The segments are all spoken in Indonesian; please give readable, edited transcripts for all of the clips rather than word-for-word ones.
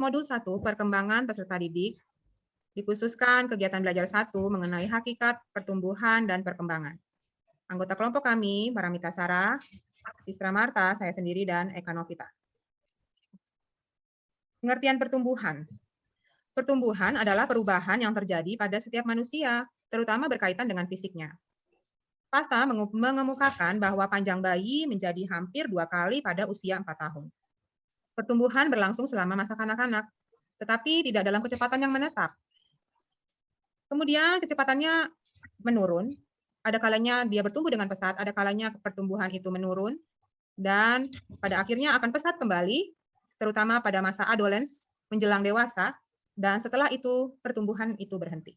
Modul 1 Perkembangan Peserta Didik dikhususkan kegiatan belajar 1 mengenai hakikat pertumbuhan dan perkembangan. Anggota kelompok kami, Paramita Sarah, Sistra Marta, saya sendiri, dan Eka Novita. Pengertian pertumbuhan. Pertumbuhan adalah perubahan yang terjadi pada setiap manusia, terutama berkaitan dengan fisiknya. Pasta mengemukakan bahwa panjang bayi menjadi hampir 2 kali pada usia 4 tahun. Pertumbuhan berlangsung selama masa kanak-kanak, tetapi tidak dalam kecepatan yang menetap. Kemudian kecepatannya menurun, ada kalanya dia bertumbuh dengan pesat, ada kalanya pertumbuhan itu menurun, dan pada akhirnya akan pesat kembali, terutama pada masa adolescence menjelang dewasa, dan setelah itu pertumbuhan itu berhenti.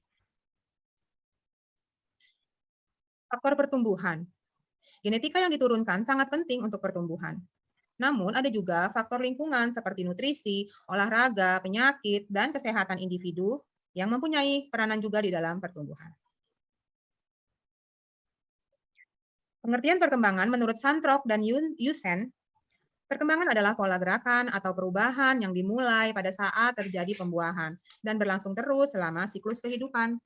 Faktor pertumbuhan. Genetika yang diturunkan sangat penting untuk pertumbuhan. Namun ada juga faktor lingkungan seperti nutrisi, olahraga, penyakit, dan kesehatan individu yang mempunyai peranan juga di dalam pertumbuhan. Pengertian perkembangan menurut Santrok dan Yusen, perkembangan adalah pola gerakan atau perubahan yang dimulai pada saat terjadi pembuahan dan berlangsung terus selama siklus kehidupan.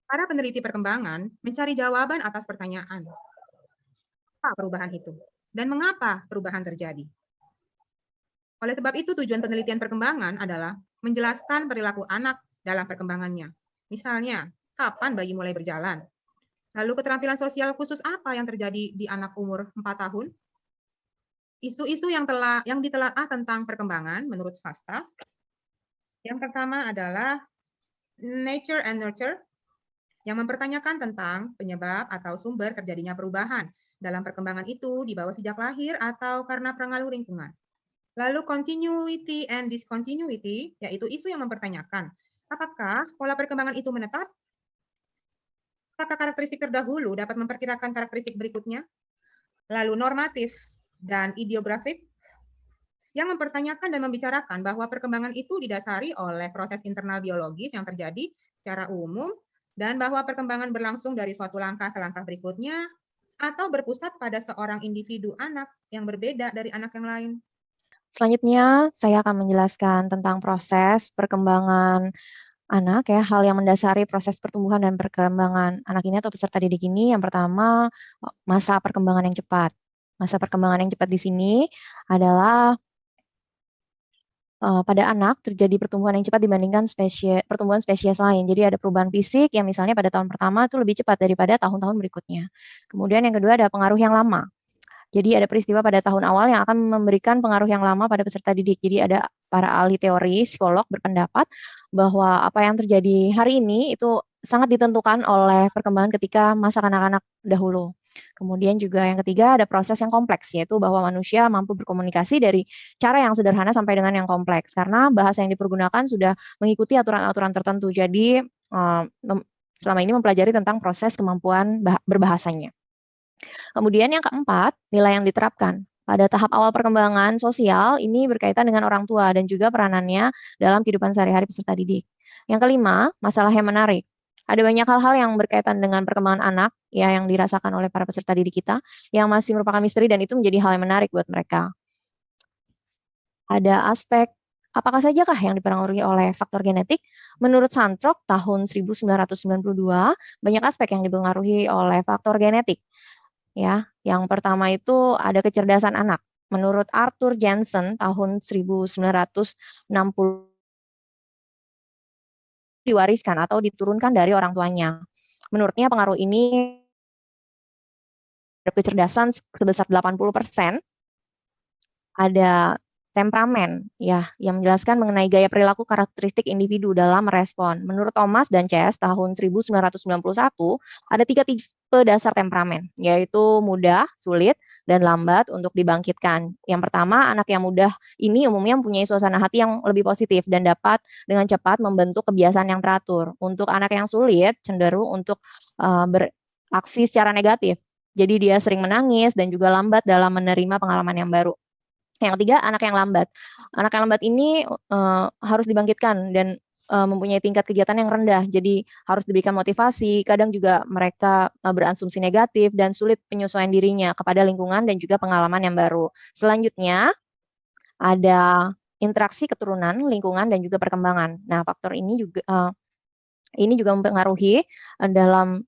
Para peneliti perkembangan mencari jawaban atas pertanyaan, apa perubahan itu dan mengapa perubahan terjadi. Oleh sebab itu, tujuan penelitian perkembangan adalah menjelaskan perilaku anak dalam perkembangannya. Misalnya, kapan bayi mulai berjalan? Lalu keterampilan sosial khusus apa yang terjadi di anak umur 4 tahun? Isu-isu yang ditelaah tentang perkembangan menurut Fasta. Yang pertama adalah nature and nurture, yang mempertanyakan tentang penyebab atau sumber terjadinya perubahan dalam perkembangan itu di bawah sejak lahir atau karena pengaruh lingkungan. Lalu continuity and discontinuity, yaitu isu yang mempertanyakan apakah pola perkembangan itu menetap? Apakah karakteristik terdahulu dapat memperkirakan karakteristik berikutnya? Lalu normatif dan ideografik, yang mempertanyakan dan membicarakan bahwa perkembangan itu didasari oleh proses internal biologis yang terjadi secara umum dan bahwa perkembangan berlangsung dari suatu langkah ke langkah berikutnya atau berpusat pada seorang individu anak yang berbeda dari anak yang lain. Selanjutnya, saya akan menjelaskan tentang proses perkembangan anak ya, hal yang mendasari proses pertumbuhan dan perkembangan anak ini atau peserta didik ini. Yang pertama, masa perkembangan yang cepat. Masa perkembangan yang cepat di sini adalah pada anak terjadi pertumbuhan yang cepat dibandingkan pertumbuhan spesies lain. Jadi ada perubahan fisik yang misalnya pada tahun pertama itu lebih cepat daripada tahun-tahun berikutnya. Kemudian yang kedua ada pengaruh yang lama. Jadi ada peristiwa pada tahun awal yang akan memberikan pengaruh yang lama pada peserta didik. Jadi ada para ahli teori, psikolog berpendapat bahwa apa yang terjadi hari ini itu sangat ditentukan oleh perkembangan ketika masa kanak-kanak dahulu. Kemudian juga yang ketiga ada proses yang kompleks, yaitu bahwa manusia mampu berkomunikasi dari cara yang sederhana sampai dengan yang kompleks. Karena bahasa yang dipergunakan sudah mengikuti aturan-aturan tertentu. Jadi selama ini mempelajari tentang proses kemampuan berbahasanya. Kemudian yang keempat, nilai yang diterapkan. Pada tahap awal perkembangan sosial, ini berkaitan dengan orang tua dan juga peranannya dalam kehidupan sehari-hari peserta didik. Yang kelima, masalah yang menarik. Ada banyak hal-hal yang berkaitan dengan perkembangan anak ya yang dirasakan oleh para peserta didik kita yang masih merupakan misteri dan itu menjadi hal yang menarik buat mereka. Ada aspek apakah sajakah yang dipengaruhi oleh faktor genetik? Menurut Santrok tahun 1992, banyak aspek yang dipengaruhi oleh faktor genetik. Ya, yang pertama itu ada kecerdasan anak. Menurut Arthur Jensen tahun 1960 diwariskan atau diturunkan dari orang tuanya. Menurutnya pengaruh ini kecerdasan sebesar 80%, ada temperamen ya yang menjelaskan mengenai gaya perilaku karakteristik individu dalam merespon. Menurut Thomas dan Chess tahun 1991 ada 3 tipe dasar temperamen, yaitu mudah, sulit, dan lambat untuk dibangkitkan. Yang pertama, anak yang mudah ini umumnya mempunyai suasana hati yang lebih positif dan dapat dengan cepat membentuk kebiasaan yang teratur. Untuk anak yang sulit, cenderung untuk beraksi secara negatif. Jadi dia sering menangis dan juga lambat dalam menerima pengalaman yang baru. Yang ketiga, anak yang lambat. Anak yang lambat ini harus dibangkitkan dan mempunyai tingkat kegiatan yang rendah, jadi harus diberikan motivasi. Kadang juga mereka berasumsi negatif dan sulit penyesuaian dirinya kepada lingkungan dan juga pengalaman yang baru. Selanjutnya, ada interaksi keturunan, lingkungan, dan juga perkembangan. Nah, faktor ini juga mempengaruhi dalam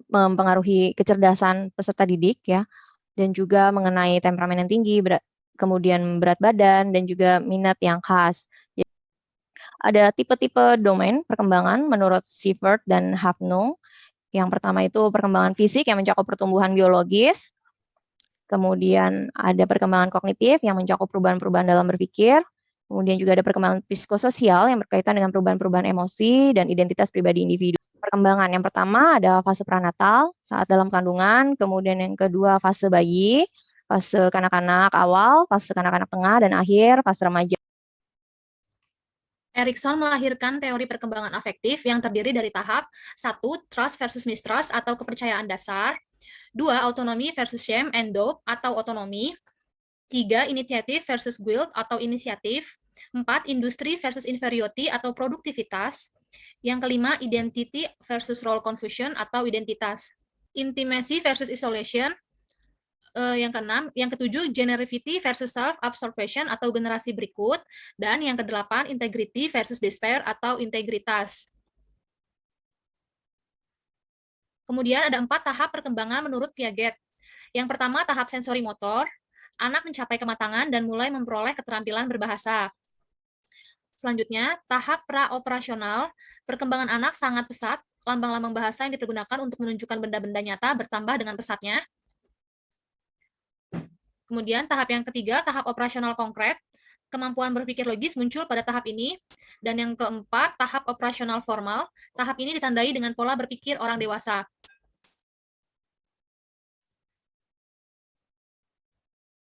mempengaruhi kecerdasan peserta didik ya, dan juga mengenai temperamen yang tinggi, kemudian berat badan, dan juga minat yang khas. Ada tipe-tipe domain perkembangan menurut Sievert dan Havnung. Yang pertama itu perkembangan fisik yang mencakup pertumbuhan biologis. Kemudian ada perkembangan kognitif yang mencakup perubahan-perubahan dalam berpikir. Kemudian juga ada perkembangan psikososial yang berkaitan dengan perubahan-perubahan emosi dan identitas pribadi individu. Perkembangan yang pertama ada fase pranatal saat dalam kandungan, kemudian yang kedua fase bayi, fase kanak-kanak awal, fase kanak-kanak tengah, dan akhir fase remaja. Erikson melahirkan teori perkembangan afektif yang terdiri dari tahap 1. Trust versus mistrust atau kepercayaan dasar, 2. Autonomy versus shame and dope atau otonomi, 3. Initiative versus guilt atau inisiatif, 4. Industri versus inferiority atau produktivitas, yang kelima identity versus role confusion atau identitas, intimacy versus isolation, yang keenam, yang ketujuh generivity versus self-absorption atau generasi berikut, dan yang kedelapan integrity versus despair atau integritas. Kemudian ada 4 tahap perkembangan menurut Piaget. Yang pertama tahap sensori motor, anak mencapai kematangan dan mulai memperoleh keterampilan berbahasa. Selanjutnya tahap praoperasional, perkembangan anak sangat pesat, lambang-lambang bahasa yang dipergunakan untuk menunjukkan benda-benda nyata bertambah dengan pesatnya. Kemudian tahap yang ketiga, tahap operasional konkret, kemampuan berpikir logis muncul pada tahap ini. Dan yang keempat, tahap operasional formal, tahap ini ditandai dengan pola berpikir orang dewasa.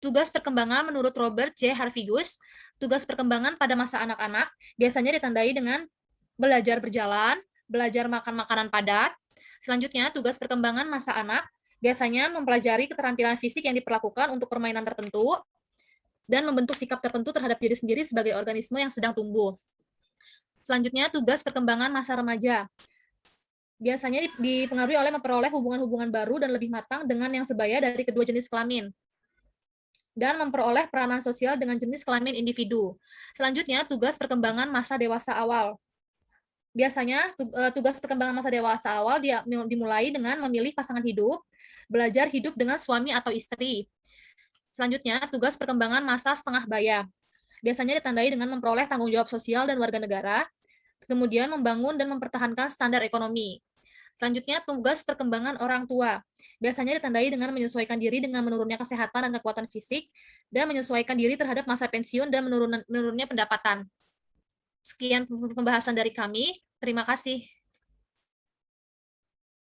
Tugas perkembangan menurut Robert J. Harvigus, tugas perkembangan pada masa anak-anak biasanya ditandai dengan belajar berjalan, belajar makan makanan padat. Selanjutnya, tugas perkembangan masa anak biasanya mempelajari keterampilan fisik yang diperlakukan untuk permainan tertentu dan membentuk sikap tertentu terhadap diri sendiri sebagai organisme yang sedang tumbuh. Selanjutnya, tugas perkembangan masa remaja. Biasanya dipengaruhi oleh memperoleh hubungan-hubungan baru dan lebih matang dengan yang sebaya dari kedua jenis kelamin, dan memperoleh peranan sosial dengan jenis kelamin individu. Selanjutnya, tugas perkembangan masa dewasa awal. Biasanya, tugas perkembangan masa dewasa awal dimulai dengan memilih pasangan hidup, belajar hidup dengan suami atau istri. Selanjutnya, tugas perkembangan masa setengah baya. Biasanya ditandai dengan memperoleh tanggung jawab sosial dan warga negara, kemudian membangun dan mempertahankan standar ekonomi. Selanjutnya, tugas perkembangan orang tua. Biasanya ditandai dengan menyesuaikan diri dengan menurunnya kesehatan dan kekuatan fisik, dan menyesuaikan diri terhadap masa pensiun dan menurunnya pendapatan. Sekian pembahasan dari kami. Terima kasih.